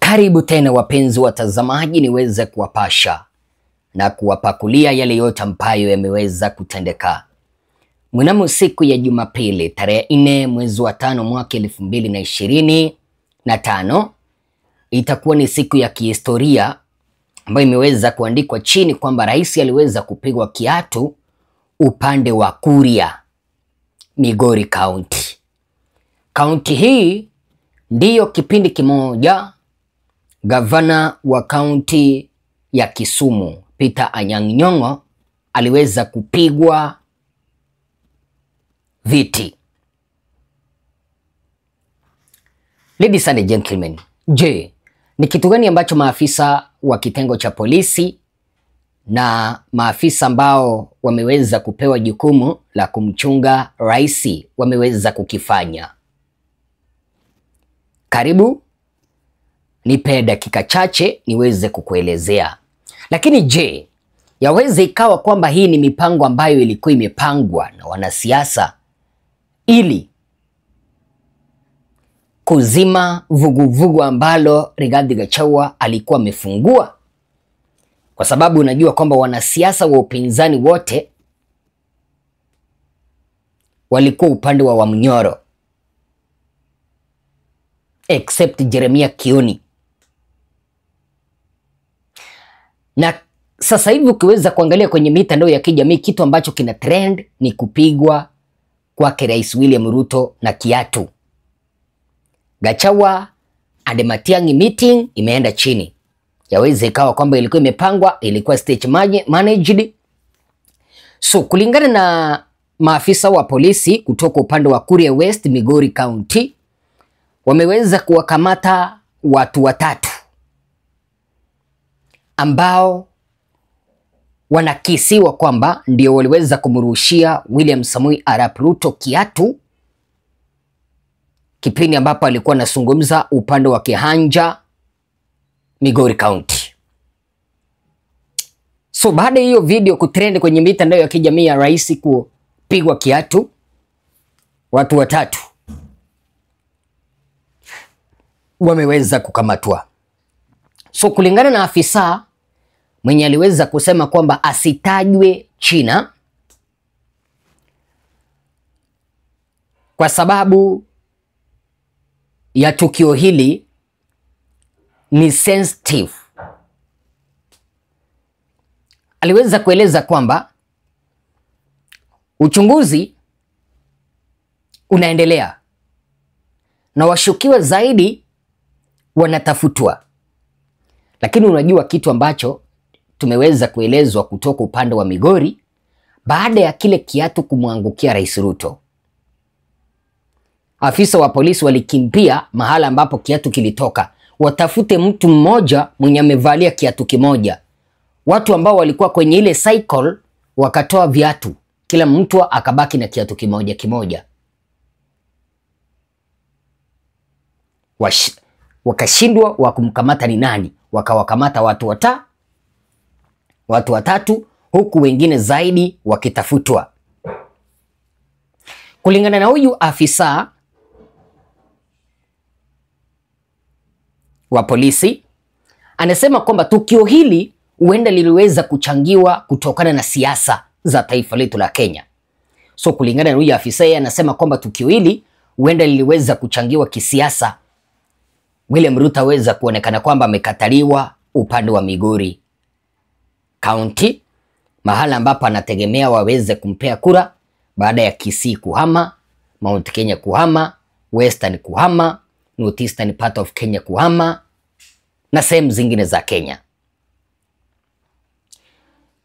Karibu tena wapenzi watazamaji, niweze kuwapasha na kuwapakulia yale yote ambayo yameweza kutendeka. Mnamo siku ya Jumapili tarehe 4 mwezi wa 5 mwaka 2025 itakuwa ni siku ya kihistoria ambayo imeweza kuandikwa chini kwamba rais aliweza kupigwa kiatu upande wa Kuria, Migori County. Kaunti hii ndiyo kipindi kimoja gavana wa kaunti ya Kisumu Peter Anyang' Nyong'o aliweza kupigwa viti. Ladies and gentlemen, je, ni kitu gani ambacho maafisa wa kitengo cha polisi na maafisa ambao wameweza kupewa jukumu la kumchunga rais wameweza kukifanya? Karibu nipe dakika chache niweze kukuelezea. Lakini je, yaweze ikawa kwamba hii ni mipango ambayo ilikuwa imepangwa na wanasiasa ili kuzima vuguvugu ambalo Rigathi Gachagua alikuwa amefungua? Kwa sababu unajua kwamba wanasiasa wa upinzani wote walikuwa upande wa Wamnyoro except Jeremiah Kioni. Na sasa hivi ukiweza kuangalia kwenye mitandao ya kijamii, kitu ambacho kina trend ni kupigwa kwake Rais William Ruto na kiatu. Gachagua and Matiang'i meeting imeenda chini. Yaweza ikawa kwamba ilikuwa imepangwa, ilikuwa stage managed. So kulingana na maafisa wa polisi kutoka upande wa Kuria West, Migori County, wameweza kuwakamata watu watatu ambao wanakisiwa kwamba ndio waliweza kumrushia William Samoei Arap Ruto kiatu kipindi ambapo alikuwa anazungumza upande wa Kihanja, Migori County. So baada hiyo video kutrend kwenye mitandao ya kijamii ya rais kupigwa kiatu, watu watatu wameweza kukamatwa. So kulingana na afisa mwenye aliweza kusema kwamba asitajwe China kwa sababu ya tukio hili ni sensitive, aliweza kueleza kwamba uchunguzi unaendelea na washukiwa zaidi wanatafutwa. Lakini unajua kitu ambacho tumeweza kuelezwa kutoka upande wa Migori, baada ya kile kiatu kumwangukia Rais Ruto, afisa wa polisi walikimbia mahala ambapo kiatu kilitoka watafute mtu mmoja mwenye amevalia kiatu kimoja. Watu ambao walikuwa kwenye ile cycle wakatoa viatu, kila mtu akabaki na kiatu kimoja kimoja. Wakashindwa wa kumkamata ni nani, wakawakamata watu watatu, huku wengine zaidi wakitafutwa. Kulingana na huyu afisa wa polisi, anasema kwamba tukio hili huenda liliweza kuchangiwa kutokana na siasa za taifa letu la Kenya. So kulingana na huyu afisa, yeye anasema kwamba tukio hili huenda liliweza kuchangiwa kisiasa. William Ruto aweza kuonekana kwamba amekataliwa upande wa Migori County, mahala ambapo anategemea waweze kumpea kura baada ya Kisii kuhama, Mount Kenya kuhama, Western kuhama, Northeastern part of Kenya kuhama na sehemu zingine za Kenya.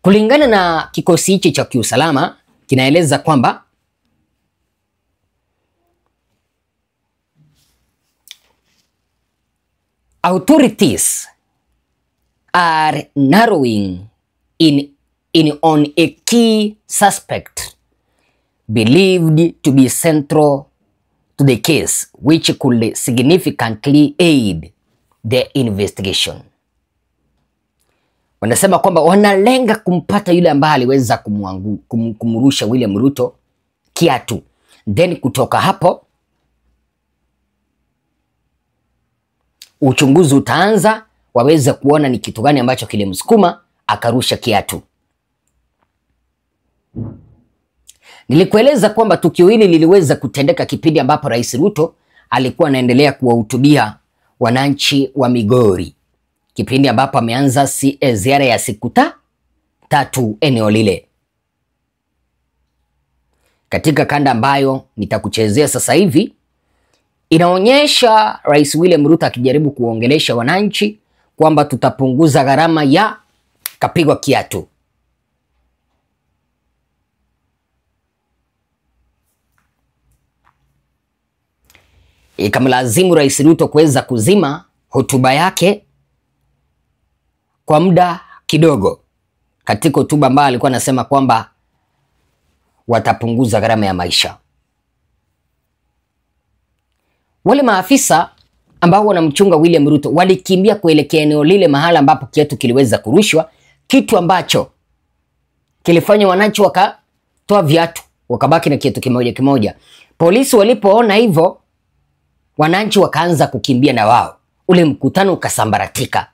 Kulingana na kikosi hichi cha kiusalama, kinaeleza kwamba authorities are narrowing in on a key suspect believed to be central to the case, which could significantly aid the investigation. Wanasema kwamba wanalenga kumpata yule ambaye aliweza kumrusha William Ruto kiatu. Then kutoka hapo uchunguzi utaanza, waweze kuona ni kitu gani ambacho kilimsukuma akarusha kiatu. Nilikueleza kwamba tukio hili liliweza kutendeka kipindi ambapo Rais Ruto alikuwa anaendelea kuwahutubia wananchi wa Migori, kipindi ambapo ameanza ziara ya siku tatu eneo lile. Katika kanda ambayo nitakuchezea sasa hivi, inaonyesha Rais William Ruto akijaribu kuongelesha wananchi kwamba tutapunguza gharama ya kapigwa kiatu. Ikamlazimu Rais Ruto kuweza kuzima hotuba yake kwa muda kidogo. Katika hotuba ambayo alikuwa anasema kwamba watapunguza gharama ya maisha. Wale maafisa ambao wanamchunga William Ruto walikimbia kuelekea eneo lile mahala ambapo kiatu kiliweza kurushwa, kitu ambacho kilifanya wananchi wakatoa viatu, wakabaki na kiatu kimoja kimoja. Polisi walipoona hivyo, wananchi wakaanza kukimbia na wao. Ule mkutano ukasambaratika.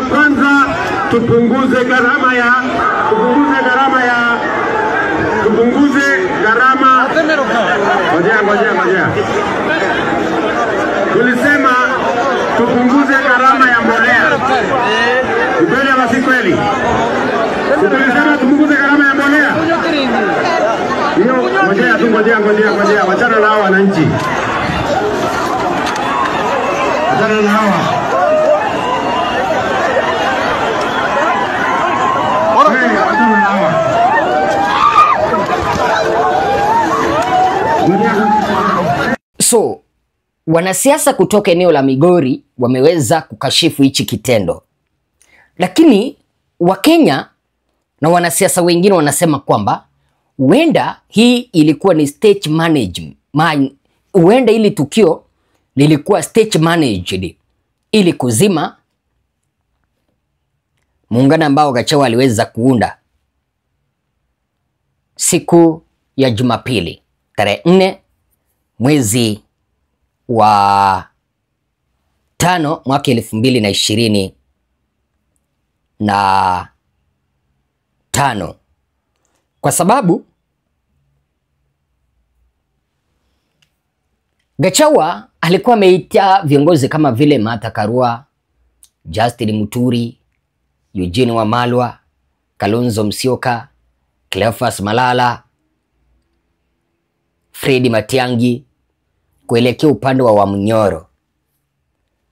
Kwanza tupunguze gharama Ngojea. Tulisema tupunguze gharama ya mbolea. Kweli ama si kweli? Tulisema tupunguze gharama ya mbolea. Hiyo ngojea. Wachana na hao wananchi. Wachana na hao. So, wanasiasa kutoka eneo la Migori wameweza kukashifu hichi kitendo. Lakini Wakenya na wanasiasa wengine wanasema kwamba huenda hii ilikuwa ni stage management. Huenda hili tukio lilikuwa stage managed ili kuzima muungano ambao Gachagua aliweza kuunda siku ya Jumapili tarehe 4 mwezi wa 5 mwaka 2025, kwa sababu Gachagua alikuwa ameita viongozi kama vile Martha Karua, Justin Muturi, Eugene Wamalwa, Kalonzo Musyoka, Cleophas Malala, Fred Matiang'i kuelekea upande wa Wamunyoro,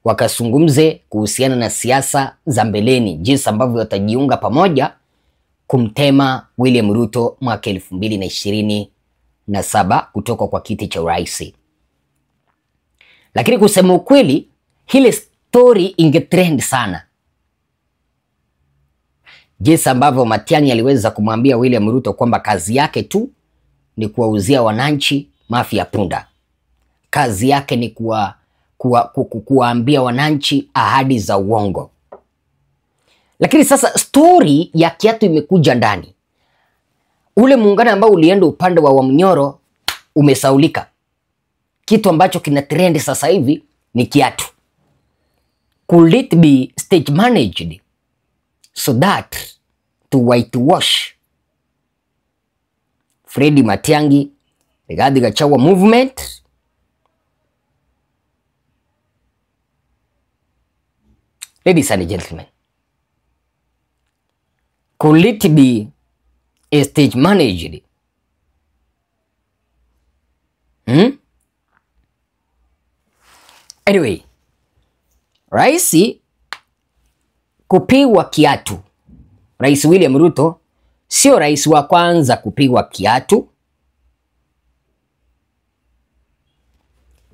wakazungumze kuhusiana na siasa za mbeleni, jinsi ambavyo watajiunga pamoja kumtema William Ruto mwaka 2027 kutoka kwa kiti cha urais. Lakini kusema ukweli, hile story ingetrend sana, jinsi ambavyo Matiang'i aliweza kumwambia William Ruto kwamba kazi yake tu ni kuwauzia wananchi mafi ya punda. Kazi yake ni kuwaambia wananchi ahadi za uongo. Lakini sasa story ya kiatu imekuja ndani. Ule muungano ambao ulienda upande wa Wamunyoro umesaulika. Kitu ambacho kina trend sasa hivi ni kiatu. Could it be stage managed so that to whitewash Fred Matiang'i, Rigathi Gachagua movement? Ladies and gentlemen, could it be a stage managed? Anyway, Rais kupigwa kiatu. Rais William Ruto sio rais wa kwanza kupigwa kiatu,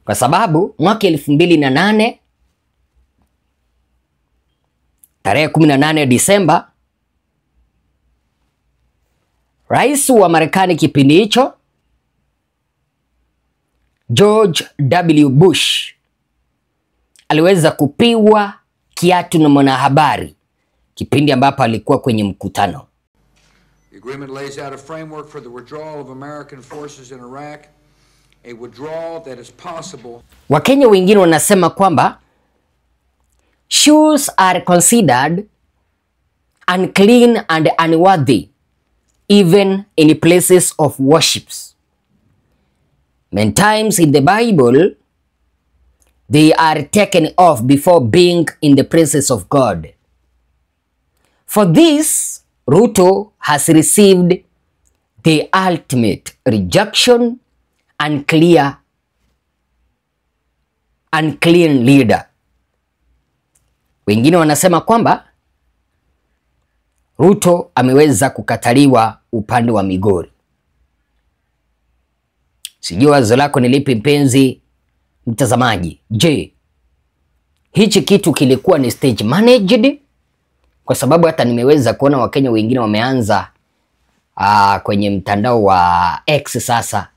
kwa sababu mwaka 2008 tarehe 18 Disemba, rais wa Marekani kipindi hicho George W. Bush aliweza kupigwa kiatu na mwanahabari kipindi ambapo alikuwa kwenye mkutano. The agreement lays out a framework for the withdrawal of American forces in Iraq, a withdrawal that is possible. Wakenya wengine wanasema kwamba shoes are considered unclean and unworthy, even in places of worships. Many times in the Bible, they are taken off before being in the presence of God. For this, Ruto has received the ultimate rejection and unclean leader. Wengine wanasema kwamba Ruto ameweza kukataliwa upande wa Migori. Sijui wazo lako ni lipi mpenzi mtazamaji. Je, hichi kitu kilikuwa ni stage managed? Kwa sababu hata nimeweza kuona Wakenya wengine wameanza kwenye mtandao wa X sasa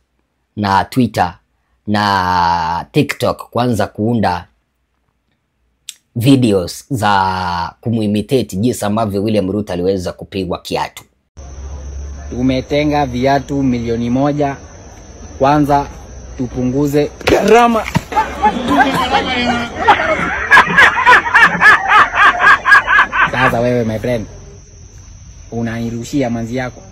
na Twitter na TikTok kuanza kuunda videos za kumuimitate jinsi ambavyo William Ruto aliweza kupigwa kiatu. Tumetenga viatu milioni 1. Kwanza tupunguze gharama. Sasa wewe my friend, unanirushia manzi yako.